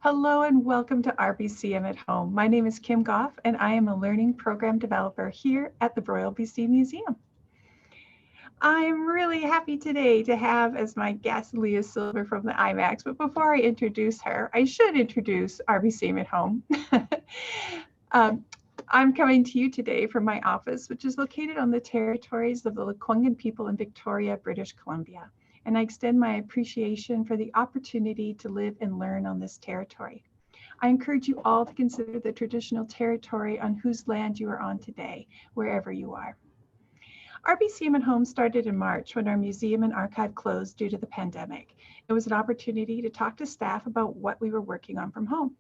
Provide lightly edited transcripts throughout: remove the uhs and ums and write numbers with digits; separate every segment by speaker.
Speaker 1: Hello and welcome to RBCM at Home. My name is Kim Goff and I am a learning program developer here at the Royal BC Museum. I'm really happy today to have as my guest Lea Silver from the IMAX, but before I introduce her, I should introduce RBCM at Home. I'm coming to you today from my office, which is located on the territories of the Lekwungen people in Victoria, British Columbia. And I extend my appreciation for the opportunity to live and learn on this territory. I encourage you all to consider the traditional territory on whose land you are on today, wherever you are. RBCM at Home started in March when our museum and archive closed due to the pandemic. It was an opportunity to talk to staff about what we were working on from home.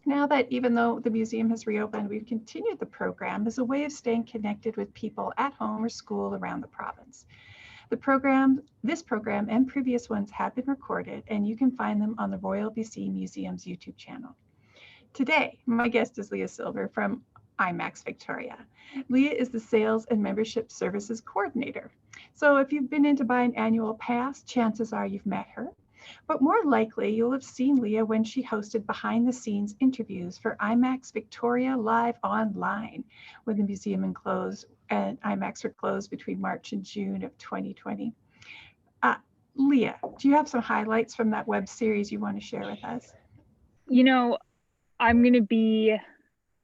Speaker 1: Now that even though the museum has reopened, we've continued the program as a way of staying connected with people at home or school around the province. This program and previous ones have been recorded and you can find them on the Royal BC Museum's YouTube channel. Today, my guest is Lea Silver from IMAX Victoria. Leah is the Sales and Membership Services Coordinator. So if you've been in to buy an annual pass, chances are you've met her. But more likely, you'll have seen Leah when she hosted behind-the-scenes interviews for IMAX Victoria Live Online when the museum and IMAX were closed between March and June of 2020. Leah, do you have some highlights from that web series you want to share with us?
Speaker 2: You know, I'm going to be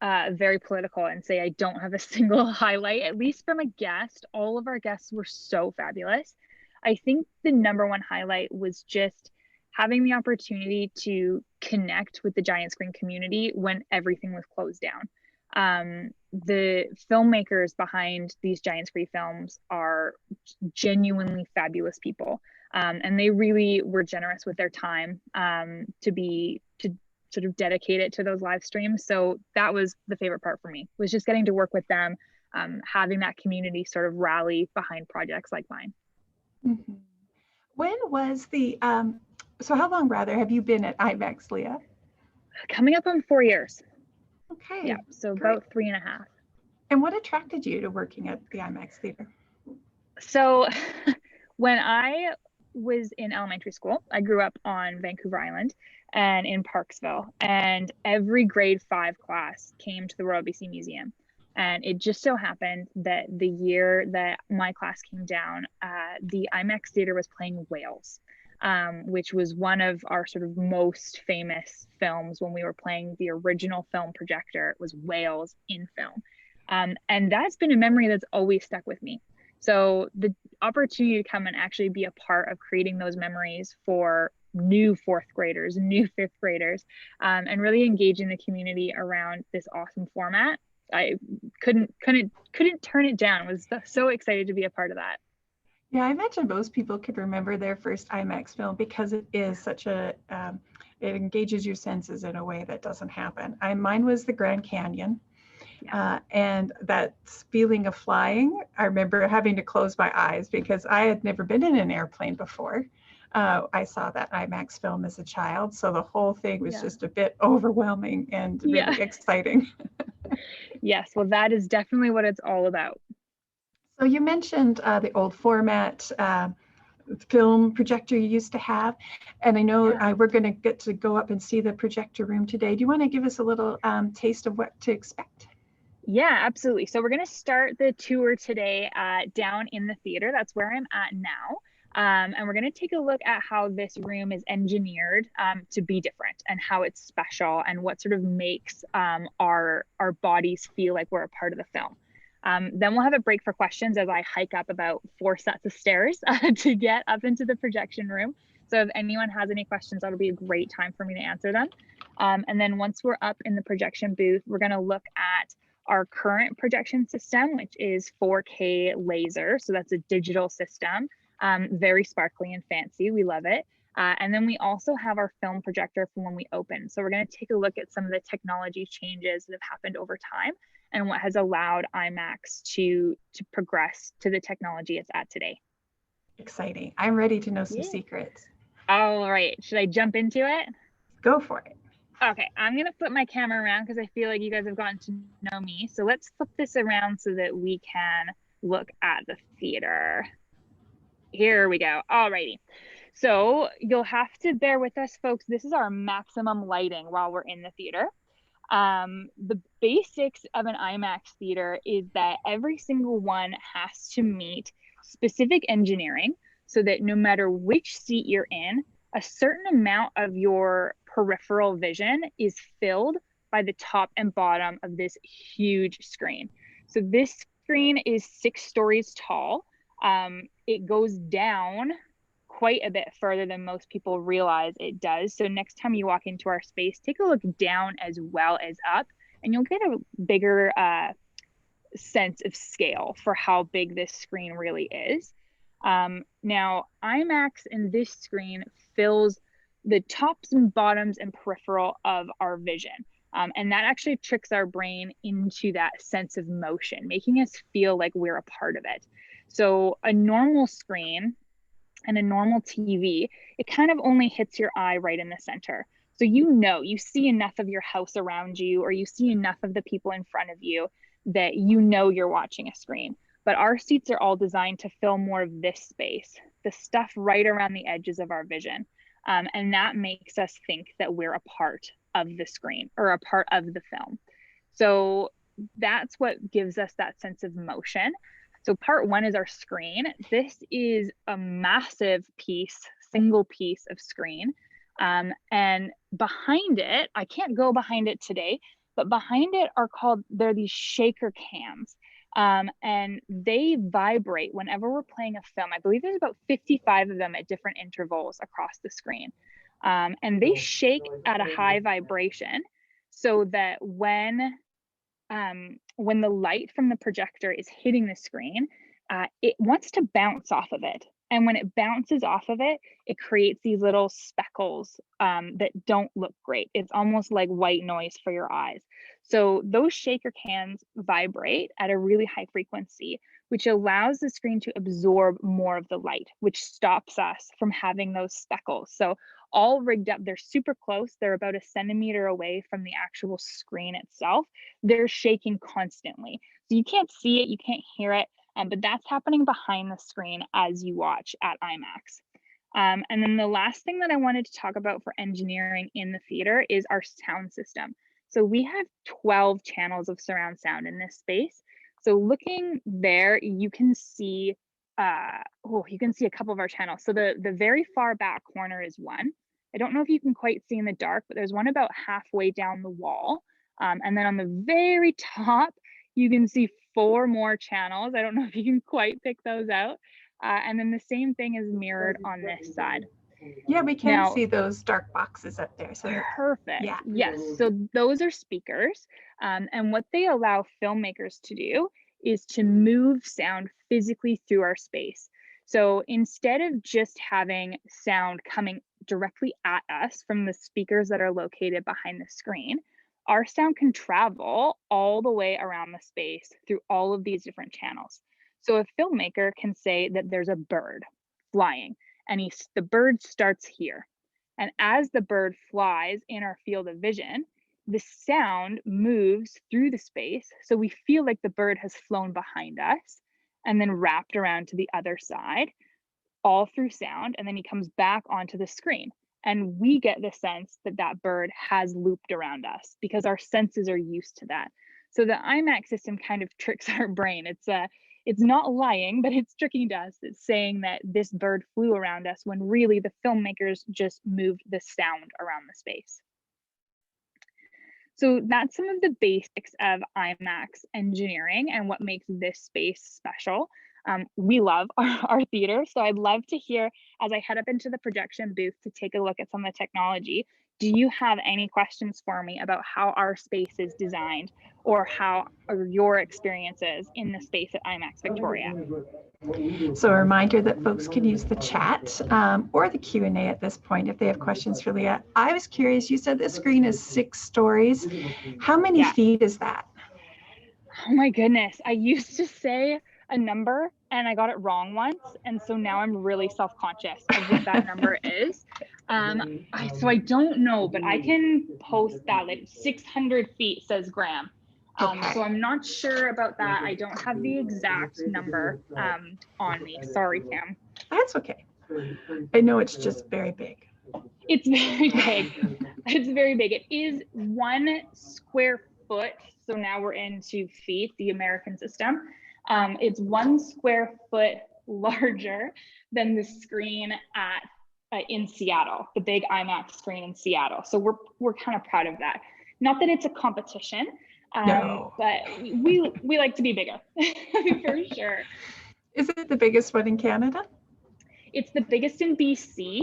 Speaker 2: very political and say I don't have a single highlight, at least from a guest. All of our guests were so fabulous. I think the number one highlight was just having the opportunity to connect with the giant screen community when everything was closed down. The filmmakers behind these giant screen films are genuinely fabulous people. And they really were generous with their time to sort of dedicate it to those live streams. So that was the favorite part for me, was just getting to work with them, having that community sort of rally behind projects like mine.
Speaker 1: Mm-hmm. When was so how long have you been at IMAX, Leah?
Speaker 2: Coming up on 4 years.
Speaker 1: Okay.
Speaker 2: Yeah, so
Speaker 1: great.
Speaker 2: About 3.5.
Speaker 1: And what attracted you to working at the IMAX Theater?
Speaker 2: So when I was in elementary school, I grew up on Vancouver Island and in Parksville, and every grade 5 class came to the Royal BC Museum. And it just so happened that the year that my class came down, the IMAX Theater was playing Whales, which was one of our sort of most famous films. When we were playing the original film projector, it was Whales in film. And that's been a memory that's always stuck with me. So the opportunity to come and actually be a part of creating those memories for new 4th graders, new 5th graders, and really engaging the community around this awesome format, I couldn't turn it down. I was so excited to be a part of that.
Speaker 1: Yeah, I imagine most people could remember their first IMAX film because it is such it engages your senses in a way that doesn't happen. Mine was the Grand Canyon. Yeah. And that feeling of flying, I remember having to close my eyes because I had never been in an airplane before. I saw that IMAX film as a child, so the whole thing was just a bit overwhelming and really exciting.
Speaker 2: Yes, well, that is definitely what it's all about.
Speaker 1: So you mentioned the old format film projector you used to have, and I know we're going to get to go up and see the projector room today. Do you want to give us a little taste of what to expect?
Speaker 2: Yeah, absolutely. So we're going to start the tour today down in the theater. That's where I'm at now. And we're going to take a look at how this room is engineered to be different and how it's special and what sort of makes our bodies feel like we're a part of the film. Then we'll have a break for questions as I hike up about 4 sets of stairs to get up into the projection room. So if anyone has any questions, that'll be a great time for me to answer them. And then once we're up in the projection booth, we're going to look at our current projection system, which is 4K laser. So that's a digital system, very sparkly and fancy. We love it. And then we also have our film projector from when we opened. So we're going to take a look at some of the technology changes that have happened over time and what has allowed IMAX to progress to the technology it's at today.
Speaker 1: Exciting. I'm ready to know some secrets.
Speaker 2: All right. Should I jump into it?
Speaker 1: Go for it.
Speaker 2: Okay, I'm going to flip my camera around because I feel like you guys have gotten to know me. So let's flip this around so that we can look at the theater. Here we go. Alrighty. So you'll have to bear with us, folks. This is our maximum lighting while we're in the theater. The basics of an IMAX theater is that every single one has to meet specific engineering so that no matter which seat you're in, a certain amount of your peripheral vision is filled by the top and bottom of this huge screen. So this screen is 6 stories tall. It goes down quite a bit further than most people realize it does. So next time you walk into our space, take a look down as well as up, and you'll get a bigger sense of scale for how big this screen really is. Now, IMAX in this screen fills the tops and bottoms and peripheral of our vision. And that actually tricks our brain into that sense of motion, making us feel like we're a part of it. So a normal screen and a normal TV, it kind of only hits your eye right in the center. So you see enough of your house around you, or you see enough of the people in front of you that you know you're watching a screen. But our seats are all designed to fill more of this space, the stuff right around the edges of our vision. And that makes us think that we're a part of the screen or a part of the film. So that's what gives us that sense of motion. So part 1 is our screen. This is a massive piece, single piece of screen. And behind it, I can't go behind it today, but behind it they're these shaker cams. And they vibrate whenever we're playing a film. I believe there's about 55 of them at different intervals across the screen. And they shake at a high vibration so that when the light from the projector is hitting the screen, it wants to bounce off of it. And when it bounces off of it, it creates these little speckles that don't look great. It's almost like white noise for your eyes. So those shaker cans vibrate at a really high frequency, which allows the screen to absorb more of the light, which stops us from having those speckles. So all rigged up, they're super close. They're about a centimeter away from the actual screen itself. They're shaking constantly. So you can't see it, you can't hear it, but that's happening behind the screen as you watch at IMAX. And then the last thing that I wanted to talk about for engineering in the theater is our sound system. So we have 12 channels of surround sound in this space. So looking there, you can see a couple of our channels. So the very far back corner is one. I don't know if you can quite see in the dark, but there's one about halfway down the wall. And then on the very top, you can see 4 more channels. I don't know if you can quite pick those out. And then the same thing is mirrored on this side.
Speaker 1: Yeah, we can see those dark boxes up there. So
Speaker 2: perfect.
Speaker 1: Yeah.
Speaker 2: Yes. So those are speakers. And what they allow filmmakers to do is to move sound physically through our space. So instead of just having sound coming directly at us from the speakers that are located behind the screen, our sound can travel all the way around the space through all of these different channels. So a filmmaker can say that there's a bird flying, and the bird starts here. And as the bird flies in our field of vision, the sound moves through the space. So we feel like the bird has flown behind us and then wrapped around to the other side, all through sound. And then he comes back onto the screen. And we get the sense that that bird has looped around us because our senses are used to that. So the IMAX system kind of tricks our brain. It's not lying, but it's tricking us. It's saying that this bird flew around us when really the filmmakers just moved the sound around the space. So that's some of the basics of IMAX engineering and what makes this space special. We love our theater, so I'd love to hear, as I head up into the projection booth to take a look at some of the technology, do you have any questions for me about how our space is designed or how your experiences in the space at IMAX Victoria?
Speaker 1: So a reminder that folks can use the chat or the Q&A at this point if they have questions for Leah. I was curious, you said the screen is 6 stories. How many feet is that?
Speaker 2: Oh my goodness. I used to say a number and I got it wrong once. And so now I'm really self-conscious of what that number is. So I don't know, but I can post that. Like 600 feet, says Graham. So I'm not sure about that. I don't have the exact number on me. Sorry, Cam.
Speaker 1: That's okay. I know it's just very big.
Speaker 2: It's very big. It's very big. It is 1 square foot. So now we're into feet, the American system. It's 1 square foot larger than the screen at in Seattle, the big IMAX screen in Seattle. So we're kind of proud of that. Not that it's a competition,
Speaker 1: No.
Speaker 2: but we like to be bigger for sure.
Speaker 1: Is it the biggest one in Canada?
Speaker 2: It's the biggest in BC.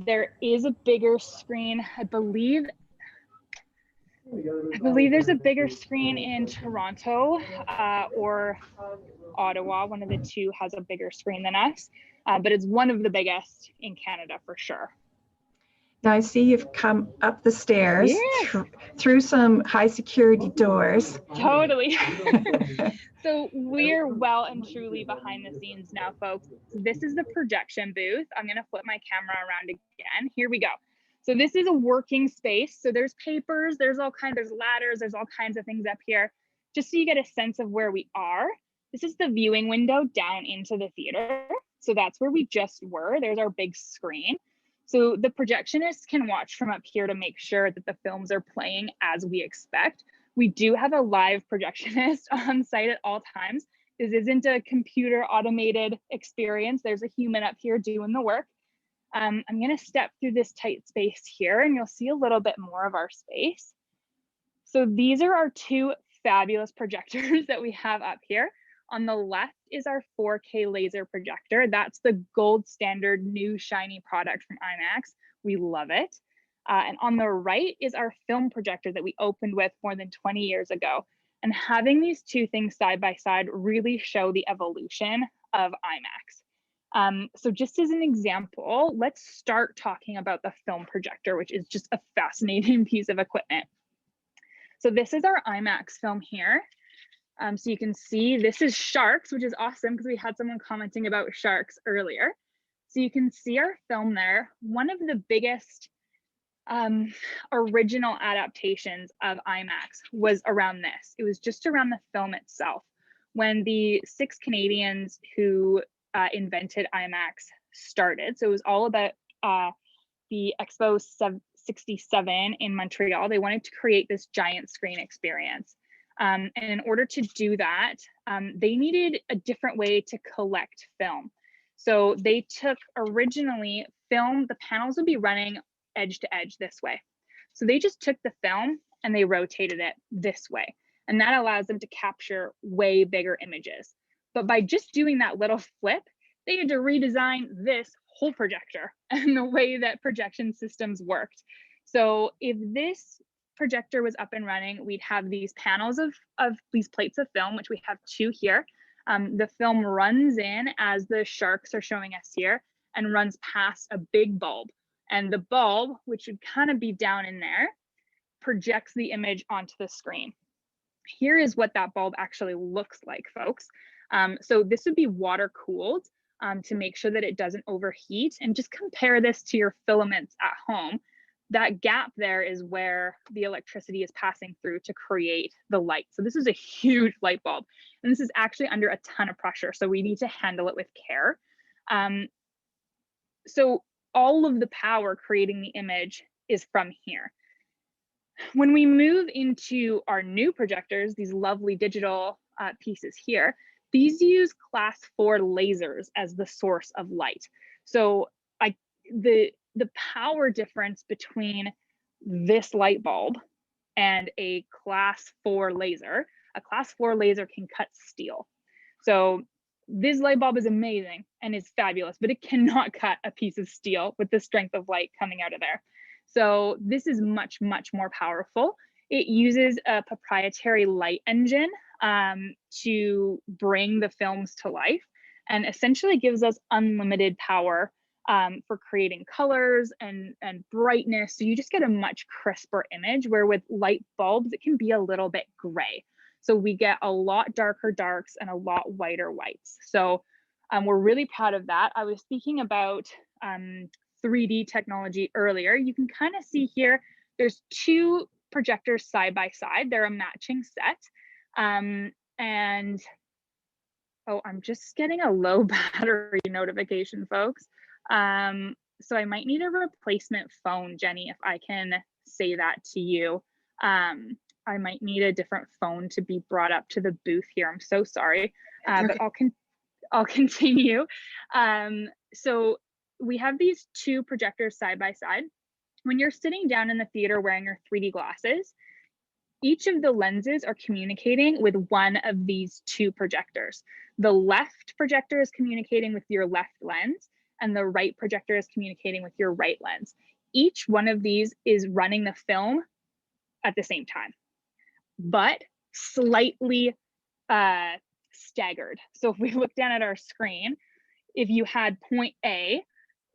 Speaker 2: There is a bigger screen, I believe there's a bigger screen in Toronto or Ottawa. One of the two has a bigger screen than us, but it's one of the biggest in Canada for sure.
Speaker 1: Now I see you've come up the stairs, through some high security doors.
Speaker 2: Totally. So we're well and truly behind the scenes now, folks. This is the projection booth. I'm going to flip my camera around again. Here we go. So this is a working space. So there's papers, there's ladders, there's all kinds of things up here. Just so you get a sense of where we are. This is the viewing window down into the theater. So that's where we just were. There's our big screen. So the projectionists can watch from up here to make sure that the films are playing as we expect. We do have a live projectionist on site at all times. This isn't a computer automated experience. There's a human up here doing the work. I'm going to step through this tight space here and you'll see a little bit more of our space. So these are our 2 fabulous projectors that we have up here. On the left is our 4K laser projector. That's the gold standard new shiny product from IMAX. We love it. And on the right is our film projector that we opened with more than 20 years ago. And having these 2 things side by side really show the evolution of IMAX. So just as an example, let's start talking about the film projector, which is just a fascinating piece of equipment. So this is our IMAX film here. So you can see this is sharks, which is awesome because we had someone commenting about sharks earlier. So you can see our film there. One of the biggest original adaptations of IMAX was around this. It was just around the film itself. When the 6 Canadians who invented IMAX started. So it was all about the Expo 67 in Montreal. They wanted to create this giant screen experience. And in order to do that, they needed a different way to collect film. So they took originally film, the panels would be running edge to edge this way. So they just took the film and they rotated it this way. And that allows them to capture way bigger images. But by just doing that little flip, they had to redesign this whole projector and the way that projection systems worked. So if this projector was up and running, we'd have these panels of these plates of film, which we have 2 here. The film runs in as the sharks are showing us here and runs past a big bulb. And the bulb, which would kind of be down in there, projects the image onto the screen. Here is what that bulb actually looks like, folks. So this would be water cooled to make sure that it doesn't overheat. And just compare this to your filaments at home. That gap there is where the electricity is passing through to create the light. So this is a huge light bulb. And this is actually under a ton of pressure. So we need to handle it with care. So all of the power creating the image is from here. When we move into our new projectors, these lovely digital pieces here, these use class 4 lasers as the source of light. So the power difference between this light bulb and a class 4 laser, a class 4 laser can cut steel. So this light bulb is amazing and is fabulous, but it cannot cut a piece of steel with the strength of light coming out of there. So this is much, much more powerful. It uses a proprietary light engine to bring the films to life and essentially gives us unlimited power for creating colors and brightness. So you just get a much crisper image, where with light bulbs, it can be a little bit gray. So we get a lot darker darks and a lot whiter whites. So we're really proud of that. I was speaking about 3D technology earlier. You can kind of see here, there's 2 projectors side by side. They're a matching set. And oh, I'm just getting a low battery notification, folks. So I might need a replacement phone, Jenny, if I can say that to you. I might need a different phone to be brought up to the booth here. I'm so sorry, but I'll continue. So we have these two projectors side by side. When you're sitting down in the theater wearing your 3D glasses, each of the lenses are communicating with one of these two projectors. The left projector is communicating with your left lens, and the right projector is communicating with your right lens. Each one of these is running the film at the same time, but slightly staggered. So if we look down at our screen, if you had point A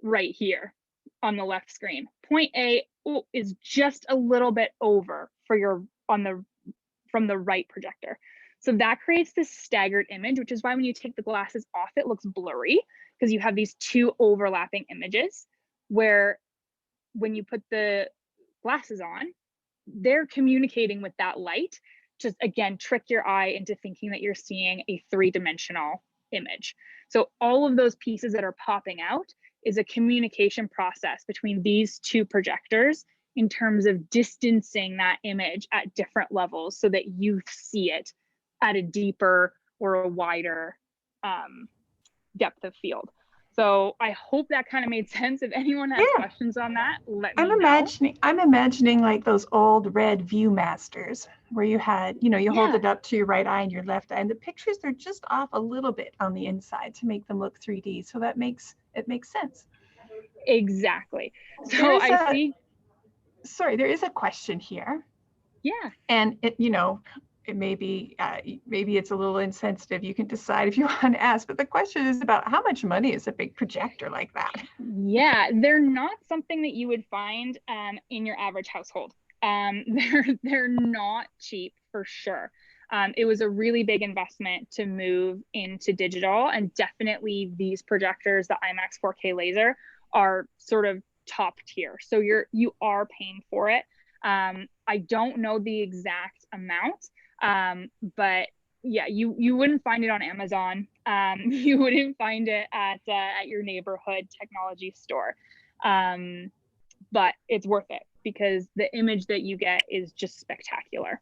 Speaker 2: right here on the left screen, point A is just a little bit over for your from the right projector. So that creates this staggered image, which is why when you take the glasses off, it looks blurry, because you have these two overlapping images where when you put the glasses on, they're communicating with that light, just again, trick your eye into thinking that you're seeing a three-dimensional image. So all of those pieces that are popping out is a communication process between these two projectors in terms of distancing that image at different levels so that you see it at a deeper or a wider depth of field. So I hope that kind of made sense. If anyone has questions on that, let me know.
Speaker 1: I'm imagining like those old red Viewmasters where you had, you hold it up to your right eye and your left eye, and the pictures, they're just off a little bit on the inside to make them look 3D. So it makes sense.
Speaker 2: Exactly. So I see.
Speaker 1: Sorry, there is a question here.
Speaker 2: Yeah.
Speaker 1: And it maybe it's a little insensitive. You can decide if you want to ask, but the question is about how much money is a big projector like that?
Speaker 2: Yeah, they're not something that you would find in your average household. They're not cheap for sure. It was a really big investment to move into digital, and definitely these projectors, the IMAX 4K laser, are sort of top tier. So you are paying for it. I don't know the exact amount, but yeah, you wouldn't find it on Amazon. You wouldn't find it at your neighborhood technology store. But it's worth it because the image that you get is just spectacular.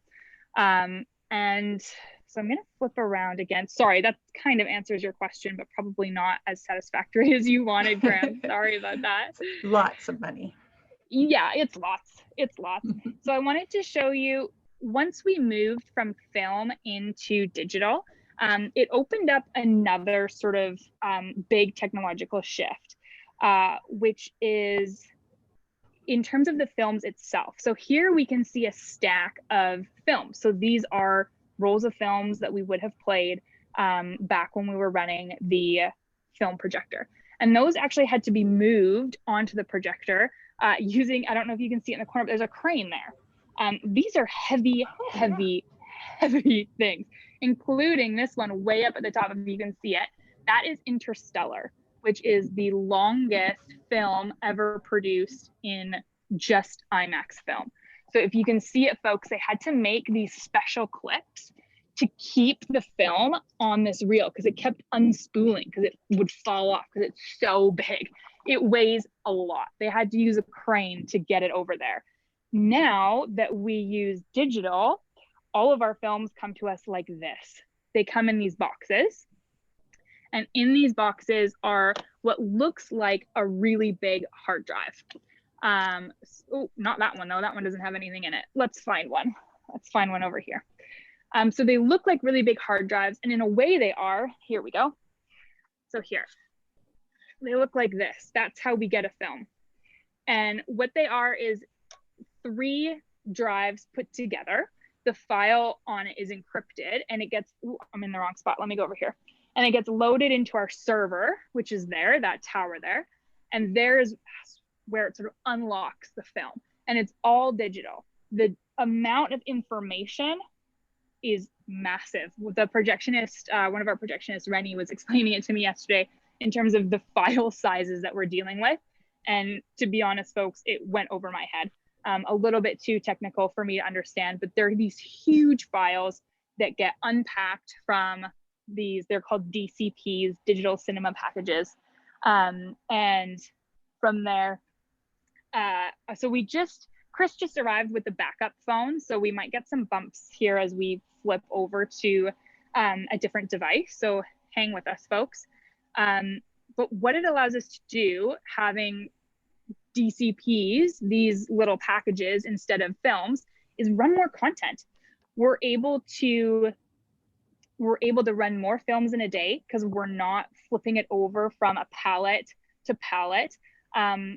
Speaker 2: And so I'm going to flip around again. Sorry, that kind of answers your question, but probably not as satisfactory as you wanted, Graham. Sorry about that.
Speaker 1: Lots of money.
Speaker 2: Yeah, it's lots. It's lots. So I wanted to show you, once we moved from film into digital, it opened up another sort of big technological shift, which is in terms of the films itself. So here we can see a stack of films. So these are rolls of films that we would have played back when we were running the film projector. And those actually had to be moved onto the projector using, I don't know if you can see it in the corner, but there's a crane there. These are heavy, heavy, heavy things, including this one way up at the top, if you can see it. That is Interstellar, which is the longest film ever produced in just IMAX film. So if you can see it, folks, they had to make these special clips to keep the film on this reel because it kept unspooling because it would fall off because it's so big. It weighs a lot. They had to use a crane to get it over there. Now that we use digital, all of our films come to us like this. They come in these boxes. And in these boxes are what looks like a really big hard drive. Oh, not that one though. That one doesn't have anything in it. Let's find one. Let's find one over here. So they look like really big hard drives, and in a way they are. Here we go. So here, they look like this. That's how we get a film. And what they are is 3 drives put together. The file on it is encrypted, and it gets, ooh, I'm in the wrong spot. Let me go over here. And it gets loaded into our server, which is there, that tower there. And there's where it sort of unlocks the film. And it's all digital. The amount of information is massive. The projectionist, one of our projectionists, Rennie, was explaining it to me yesterday in terms of the file sizes that we're dealing with. And to be honest, folks, it went over my head. A little bit too technical for me to understand, but there are these huge files that get unpacked from these, they're called DCPs, digital cinema packages. And from there, so Chris just arrived with the backup phone, so we might get some bumps here as we flip over to a different device. So hang with us, folks. But what it allows us to do, having DCPs, these little packages instead of films, is run more content. We're able to run more films in a day because we're not flipping it over from a palette to palette.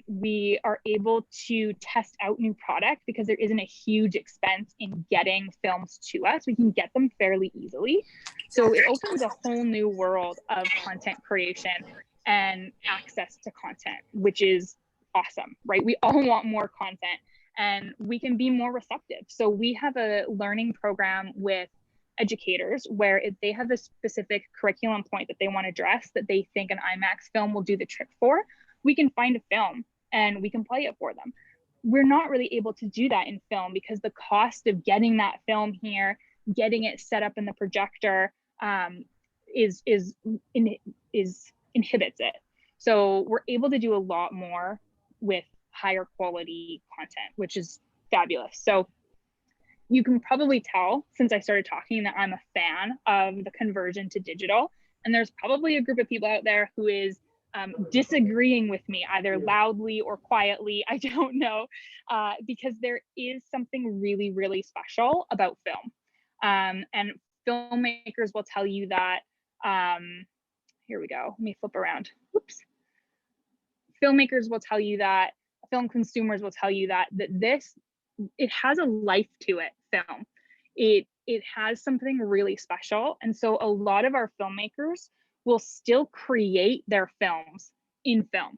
Speaker 2: We are able to test out new product because there isn't a huge expense in getting films to us. We can get them fairly easily. So it opens a whole new world of content creation and access to content, which is awesome, right? We all want more content and we can be more receptive. So we have a learning program with educators where if they have a specific curriculum point that they want to address that they think an IMAX film will do the trick for, we can find a film and we can play it for them. We're not really able to do that in film because the cost of getting that film here, getting it set up in the projector, inhibits it. So we're able to do a lot more with higher quality content, which is fabulous. So you can probably tell since I started talking that I'm a fan of the conversion to digital. And there's probably a group of people out there who is disagreeing with me either loudly or quietly, I don't know, because there is something really, really special about film. And filmmakers will tell you that, here we go, let me flip around, whoops. Filmmakers will tell you that, film consumers will tell you that it has a life to it, film. It has something really special. And so a lot of our filmmakers will still create their films in film.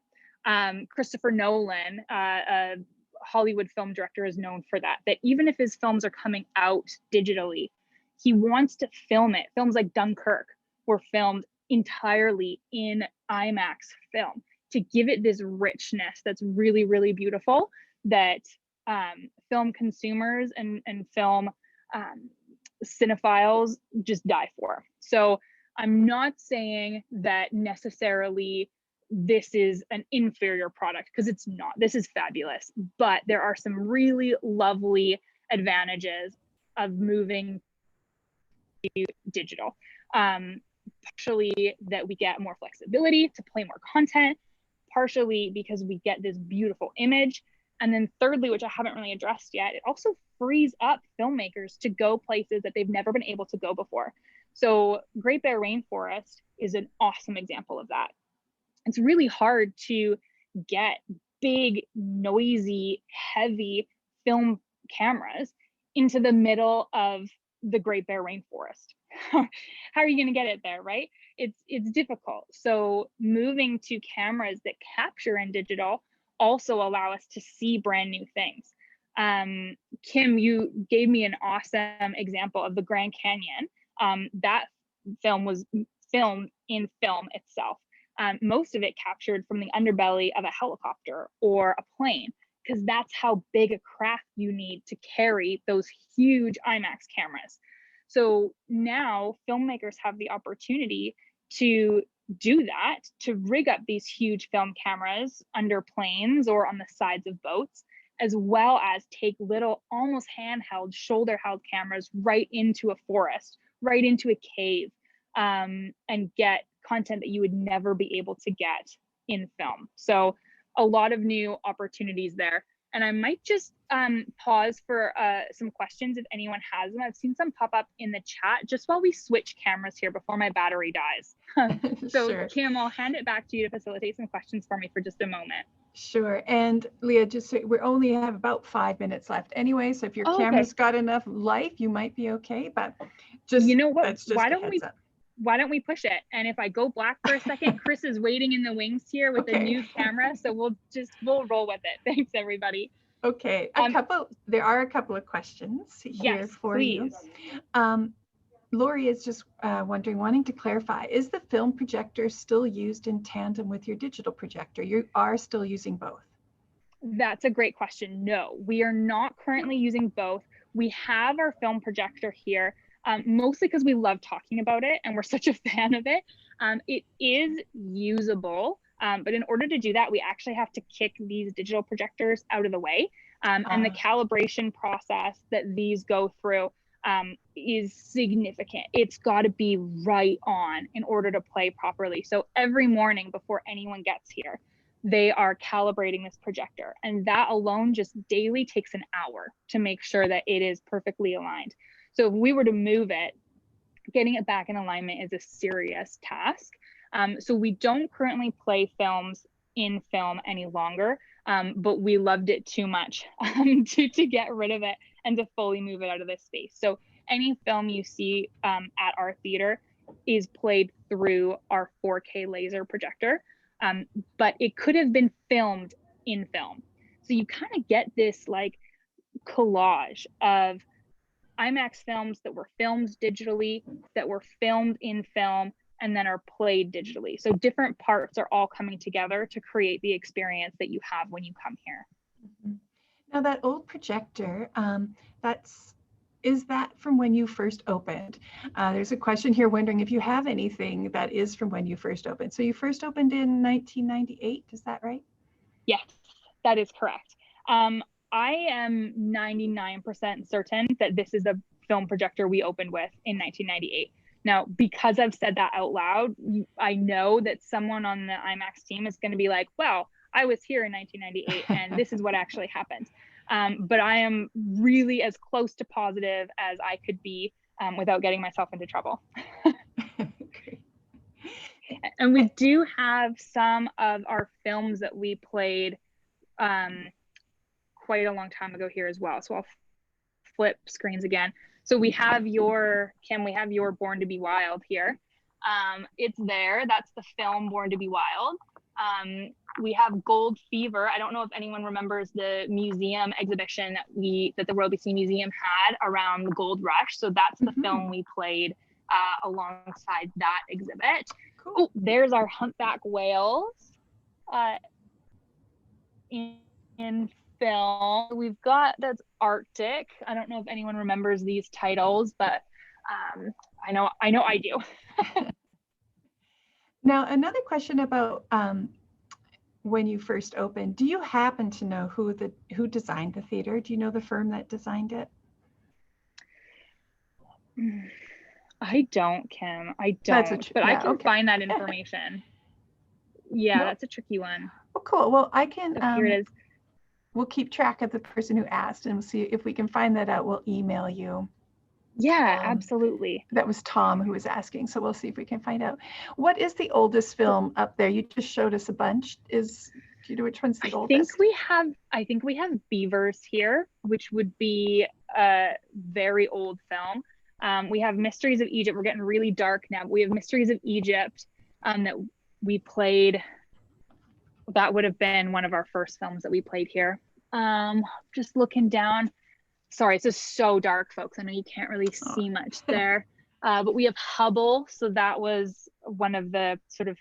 Speaker 2: Christopher Nolan, a Hollywood film director, is known for that even if his films are coming out digitally, he wants to film it. Films like Dunkirk were filmed entirely in IMAX film to give it this richness that's really, really beautiful that film consumers and film cinephiles just die for. So I'm not saying that necessarily this is an inferior product because it's not. This is fabulous, but there are some really lovely advantages of moving to digital. Partially that we get more flexibility to play more content, partially because we get this beautiful image. And then thirdly, which I haven't really addressed yet, it also frees up filmmakers to go places that they've never been able to go before. So Great Bear Rainforest is an awesome example of that. It's really hard to get big, noisy, heavy film cameras into the middle of the Great Bear Rainforest. How are you going to get it there, right? It's difficult. So moving to cameras that capture in digital also allow us to see brand new things. Kim, you gave me an awesome example of the Grand Canyon. That film was filmed in film itself. Most of it captured from the underbelly of a helicopter or a plane, because that's how big a craft you need to carry those huge IMAX cameras. So now filmmakers have the opportunity to do that, to rig up these huge film cameras under planes or on the sides of boats, as well as take little, almost handheld, shoulder-held cameras right into a forest, right into a cave, and get content that you would never be able to get in film. So a lot of new opportunities there. And I might just pause for some questions if anyone has them. I've seen some pop up in the chat just while we switch cameras here before my battery dies. So sure. Kim, I'll hand it back to you to facilitate some questions for me for just a moment.
Speaker 1: Sure. And Leah, just so we only have about 5 minutes left anyway. So if your camera's got enough life, you might be okay. But just,
Speaker 2: you know what?
Speaker 1: That's just
Speaker 2: why don't we push it? And if I go black for a second, Chris is waiting in the wings here with a new camera. So we'll roll with it. Thanks, everybody.
Speaker 1: Okay. There are a couple of questions here for you. Lori is just wanting to clarify, is the film projector still used in tandem with your digital projector? You are still using both?
Speaker 2: That's a great question. No, we are not currently using both. We have our film projector here. Mostly because we love talking about it and we're such a fan of it. It is usable But in order to do that, we actually have to kick these digital projectors out of the way. And the calibration process that these go through is significant. It's got to be right on in order to play properly. So every morning before anyone gets here, they are calibrating this projector, and that alone just daily takes an hour to make sure that it is perfectly aligned. So if we were to move it, getting it back in alignment is a serious task. So we don't currently play films in film any longer, but we loved it too much to get rid of it and to fully move it out of this space. So any film you see at our theater is played through our 4K laser projector, but it could have been filmed in film. So you kind of get this like collage of IMAX films that were filmed digitally, that were filmed in film, and then are played digitally. So different parts are all coming together to create the experience that you have when you come here.
Speaker 1: Now that old projector, is that from when you first opened? There's a question here wondering if you have anything that is from when you first opened. So you first opened in 1998, is that right?
Speaker 2: Yes, that is correct. I am 99% certain that this is a film projector we opened with in 1998. Now, because I've said that out loud, I know that someone on the IMAX team is going to be like, well, I was here in 1998 and this is what actually happened. But I am really as close to positive as I could be without getting myself into trouble. And we do have some of our films that we played quite a long time ago here as well. So I'll flip screens again. So we have your, Kim, we have your Born to Be Wild here. It's there. That's the film Born to Be Wild. We have Gold Fever. I don't know if anyone remembers the museum exhibition that the RBCM Museum had around the Gold Rush. So that's the film we played alongside that exhibit. Cool. Oh, there's our humpback whales in film. We've got, that's Arctic. I don't know if anyone remembers these titles, but I know I do.
Speaker 1: Now, another question about when you first opened, do you happen to know who designed the theater? Do you know the firm that designed it?
Speaker 2: I don't, Kim. I don't, but I can find that information. Yeah, that's a tricky one.
Speaker 1: Oh, cool. Well, I can,
Speaker 2: here it is.
Speaker 1: We'll keep track of the person who asked and we'll see if we can find that out. We'll email you.
Speaker 2: Yeah, absolutely.
Speaker 1: That was Tom who was asking. So we'll see if we can find out. What is the oldest film up there? You just showed us a bunch. Do you know which one's the oldest?
Speaker 2: I think we have Beavers here, which would be a very old film. We have Mysteries of Egypt. We're getting really dark now. But we have Mysteries of Egypt that we played. That would have been one of our first films that we played here. Just looking down. Sorry, it's just so dark, folks. I know you can't really see much there. But we have Hubble. So that was one of the sort of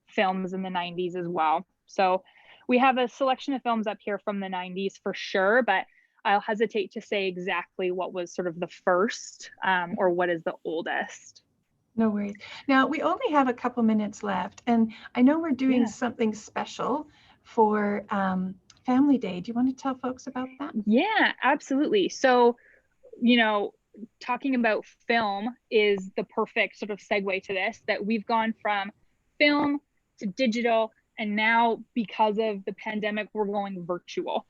Speaker 2: films in the 90s as well. So we have a selection of films up here from the 90s for sure, but I'll hesitate to say exactly what was sort of the first or what is the oldest.
Speaker 1: No worries. Now, we only have a couple minutes left, and I know we're doing something special for Family Day. Do you want to tell folks about that?
Speaker 2: Yeah, absolutely. So, talking about film is the perfect sort of segue to this, that we've gone from film to digital, and now because of the pandemic, we're going virtual.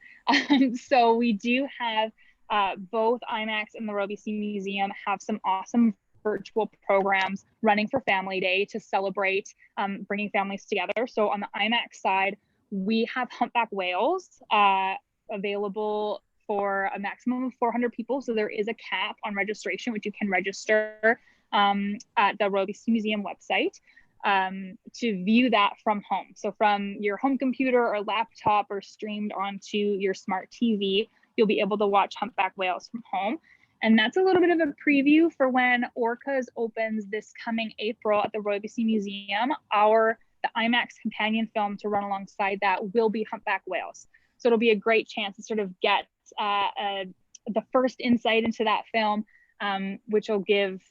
Speaker 2: So we do have both IMAX and the RBCM Museum have some awesome virtual programs running for Family Day to celebrate bringing families together. So on the IMAX side, we have humpback whales available for a maximum of 400 people. So there is a cap on registration, which you can register at the RBCM Museum website to view that from home. So from your home computer or laptop or streamed onto your smart TV, you'll be able to watch humpback whales from home. And that's a little bit of a preview for when Orcas opens this coming April at the RBCM Museum. The IMAX companion film to run alongside that will be humpback whales. So it'll be a great chance to sort of get the first insight into that film, which will give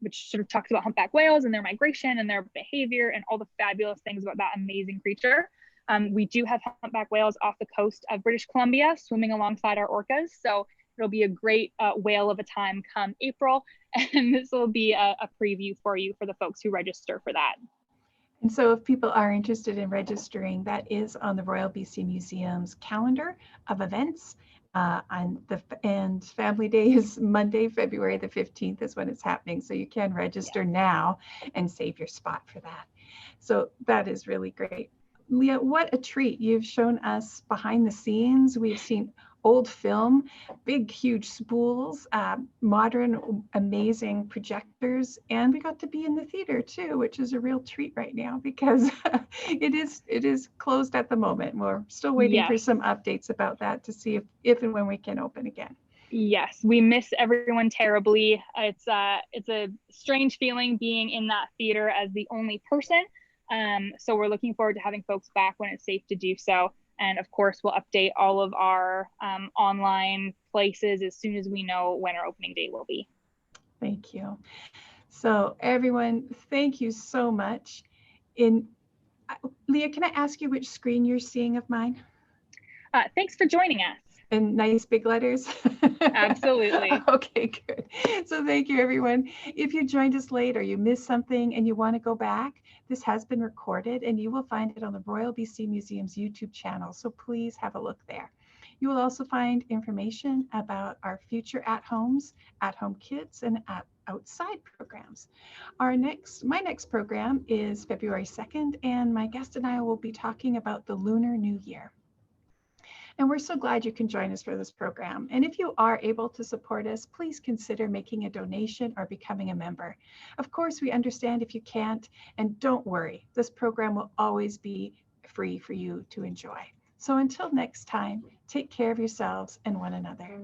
Speaker 2: which sort of talks about humpback whales and their migration and their behavior and all the fabulous things about that amazing creature. We do have humpback whales off the coast of British Columbia swimming alongside our orcas. So it'll be a great whale of a time come April. And this will be a preview for you for the folks who register for that.
Speaker 1: And so if people are interested in registering, that is on the Royal BC Museum's calendar of events. And Family Day is Monday, February the 15th is when it's happening. So you can register now and save your spot for that. So that is really great. Leah, what a treat. You've shown us behind the scenes. We've seen old film, big, huge spools, modern, amazing projectors, and we got to be in the theater too, which is a real treat right now because it is closed at the moment. We're still waiting for some updates about that to see if and when we can open again.
Speaker 2: Yes, we miss everyone terribly. It's a strange feeling being in that theater as the only person. So we're looking forward to having folks back when it's safe to do so. And of course, we'll update all of our online places as soon as we know when our opening day will be.
Speaker 1: Thank you. So everyone, thank you so much. Leah, can I ask you which screen you're seeing of mine?
Speaker 2: Thanks for joining us.
Speaker 1: And nice big letters?
Speaker 2: Absolutely.
Speaker 1: Okay, good. So thank you, everyone. If you joined us late or you missed something and you want to go back, this has been recorded and you will find it on the Royal BC Museum's YouTube channel. So please have a look there. You will also find information about our future at-homes, at-home kids, and outside programs. My next program is February 2nd, and my guest and I will be talking about the Lunar New Year. And we're so glad you can join us for this program. And if you are able to support us, please consider making a donation or becoming a member. Of course, we understand if you can't, and don't worry, this program will always be free for you to enjoy. So until next time, take care of yourselves and one another.